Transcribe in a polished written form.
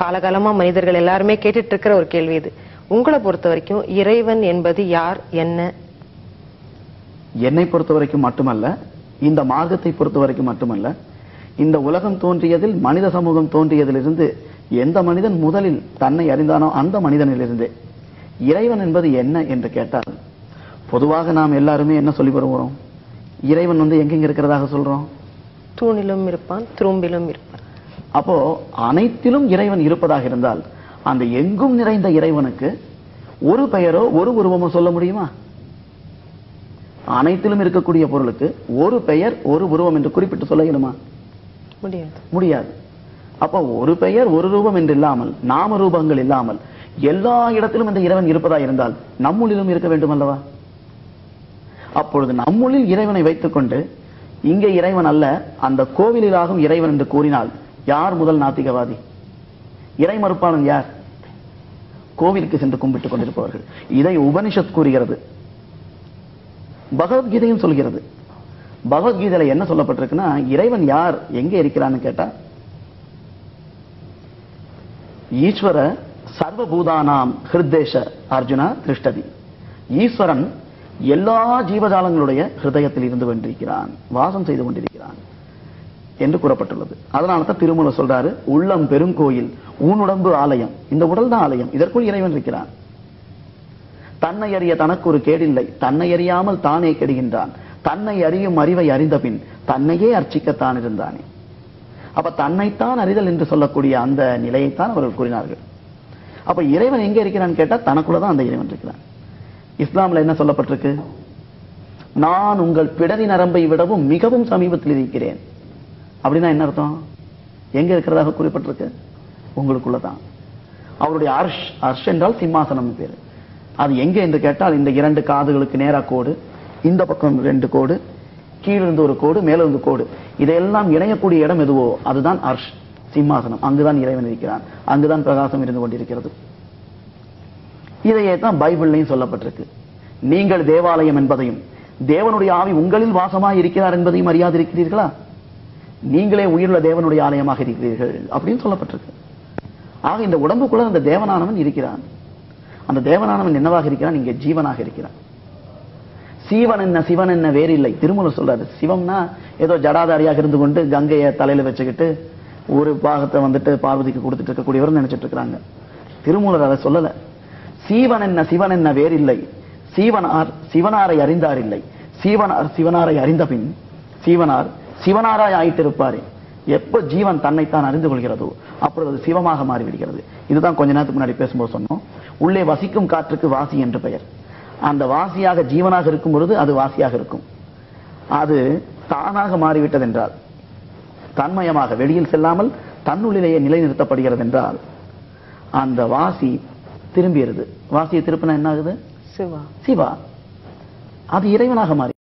காலகாலமா மனிதர்கள் எல்லாருமே கேட்டுட்டு இருக்கிற ஒரு கேள்வி இது. உங்களை பொறுத்த வரைக்கும் இறைவன் என்பது யார், என்ன? என்னை பொறுத்த வரைக்கும் மட்டுமல்ல, இந்த மார்க்கத்தை பொறுத்த வரைக்கும் மட்டுமல்ல, இந்த உலகம் தோன்றியதில், மனித சமூகம் தோன்றியதிலிருந்து எந்த மனிதன் முதலில் தன்னை அறிந்தானோ அந்த மனிதனிலிருந்து இறைவன் என்பது என்ன என்று கேட்டால், பொதுவாக நாம் எல்லாருமே என்ன சொல்லி வருகிறோம்? இறைவன் எங்கெங்க இருக்கிறதாக சொல்றோம்? தூணிலும் இருப்பான், துரும்பிலும் இருப்பான். அப்போ அனைத்திலும் இறைவன் இருப்பதாக இருந்தால், அந்த எங்கும் நிறைந்த இறைவனுக்கு ஒரு பெயரோ ஒரு உருவமோ சொல்ல முடியுமா? அனைத்திலும் இருக்கக்கூடிய பொருளுக்கு ஒரு பெயர் ஒரு உருவம் என்று குறிப்பிட்டு சொல்ல இயலுமா? முடியாது. அப்போ ஒரு பெயர் ஒரு ரூபம் என்று இல்லாமல், நாம ரூபங்கள் இல்லாமல் எல்லா இடத்திலும் இந்த இறைவன் இருப்பதா இருந்தால் நம்முள்ளிலும் இருக்க வேண்டும் அல்லவா? அப்பொழுது நம்முள்ளில் இறைவனை வைத்துக் கொண்டு இங்கே இறைவன் அல்ல, அந்த கோவிலிலாகும் இறைவன் என்று கூறினால் யார் முதல் நாத்திகவாதி? இறை மறுப்பாளன் யார்? கோவிலுக்கு சென்று கும்பிட்டுக் கொண்டிருப்பவர்கள். இதை உபனிஷத் கூறுகிறது, பகவத்கீதையும் சொல்கிறது. பகவத்கீதையில என்ன சொல்லப்பட்டிருக்குன்னா, இறைவன் யார், எங்கே இருக்கிறான்னு கேட்டா, ஈஸ்வர சர்வபூதானாம் ஹிருதேஷ அர்ஜுனா திருஷ்டதி. ஈஸ்வரன் எல்லா ஜீவஜாலங்களுடைய ஹிருதயத்தில் இருந்து கொண்டிருக்கிறான், வாசம் செய்து கொண்டிருக்கிறான் என்று கூறப்பட்டுள்ளது. அதனால தான் திருமூலர் சொல்றாரு, உள்ளம் பெருங்கோயில் ஊனுடம்பு ஆலயம். இந்த உடல் தான் ஆலயம், இதற்குள் இறைவன் இருக்கிறான். தன்னை அறிய தனக்கு ஒரு கேடில்லை, தன்னை அறியாமல் தானே கெடுகின்றான். தன்னை அறியும் அறிவை அறிந்த பின் தன்னையே அர்ச்சிக்கத்தான் இருந்தானே. அப்ப தன்னைத்தான் அறிதல் என்று சொல்லக்கூடிய அந்த நிலையைத்தான் அவர்கள் கூறினார்கள். அப்ப இறைவன் எங்க இருக்கிறான்னு கேட்டா, தனக்குள்ளதான் அந்த இறைவன் இருக்கிறான். இஸ்லாம்ல என்ன சொல்லப்பட்டிருக்கு? நான் உங்கள் பிடரி நரம்பை விடவும் மிகவும் சமீபத்தில் இருக்கிறேன். அப்படின்னா என்ன அர்த்தம்? எங்க இருக்கிறதாக குறிப்பிட்டிருக்கு? உங்களுக்குள்ளதான். அவருடைய அர்ஷ், அர்ஷ் என்றால் சிம்மாசனம் பேரு. அது எங்க என்று கேட்டால், இந்த இரண்டு காதுகளுக்கு நேரா கோடு, இந்த பக்கம் ரெண்டு கோடு, கீழிருந்து ஒரு கோடு, மேல இருந்து கோடு, இதையெல்லாம் இணையக்கூடிய இடம் எதுவோ அதுதான் அர்ஷ், சிம்மாசனம். அங்குதான் இறைவன் இருக்கிறான், அங்குதான் பிரகாசம் இருந்து கொண்டிருக்கிறது. இதையே தான் பைபிள்லையும் சொல்லப்பட்டிருக்கு. நீங்கள் தேவாலயம் என்பதையும் தேவனுடைய ஆவி உங்களில் வாசமாய் இருக்கிறார் என்பதையும் அறியாதிருக்கிறீர்களா? நீங்களே உயிருள்ள தேவனுடைய ஆலயமாக இருக்கிறீர்கள் அப்படின்னு சொல்லப்பட்டிருக்கு. ஆக இந்த உடம்புக்குள்ள அந்த தேவனானவன் இருக்கிறான். அந்த தேவனானவன் என்னவாக இருக்கிறான்? இங்கே ஜீவனாக இருக்கிறான். சீவன் என்ன சிவன் என்ன வேறில்லை. திருமூலர் சொல்றாரு, சிவம்னா ஏதோ ஜடாதாரியாக இருந்து கொண்டு கங்கையை தலையில வச்சுக்கிட்டு ஒரு பாகத்தை பார்வதிக்கு கொடுத்துட்டு இருக்கக்கூடியவர் நினைச்சிட்டு இருக்கிறாங்க. திருமூலர் அதை சொல்லல. சீவன் என்ன சிவன் என்ன வேறில்லை, சீவனார் சிவனாரை அறிந்தார் இல்லை, சீவனார் சிவனாரை அறிந்த பின் சீவனார் சிவனாராய் ஆயிட்டிருப்பாரே. எப்ப ஜீவன் தன்னைத்தான் அறிந்து கொள்கிறதோ அப்பொழுது சிவமாக மாறிவிடுகிறது. இதுதான் கொஞ்ச நேரத்துக்கு முன்னாடி பேசும்போது சொன்னோம். உள்ளே வசிக்கும் காற்றுக்கு வாசி என்று பெயர். அந்த வாசியாக ஜீவனாக இருக்கும் பொழுது அது வாசியாக இருக்கும். அது தானாக மாறிவிட்டது என்றால், தன்மயமாக வெளியில் செல்லாமல் தன்னுள்ளிலேயே நிலைநிறுத்தப்படுகிறது என்றால், அந்த வாசி திரும்பியது. வாசியை திருப்பினா என்ன ஆகுது? சிவா. சிவா. அது இறைவனாக மாறி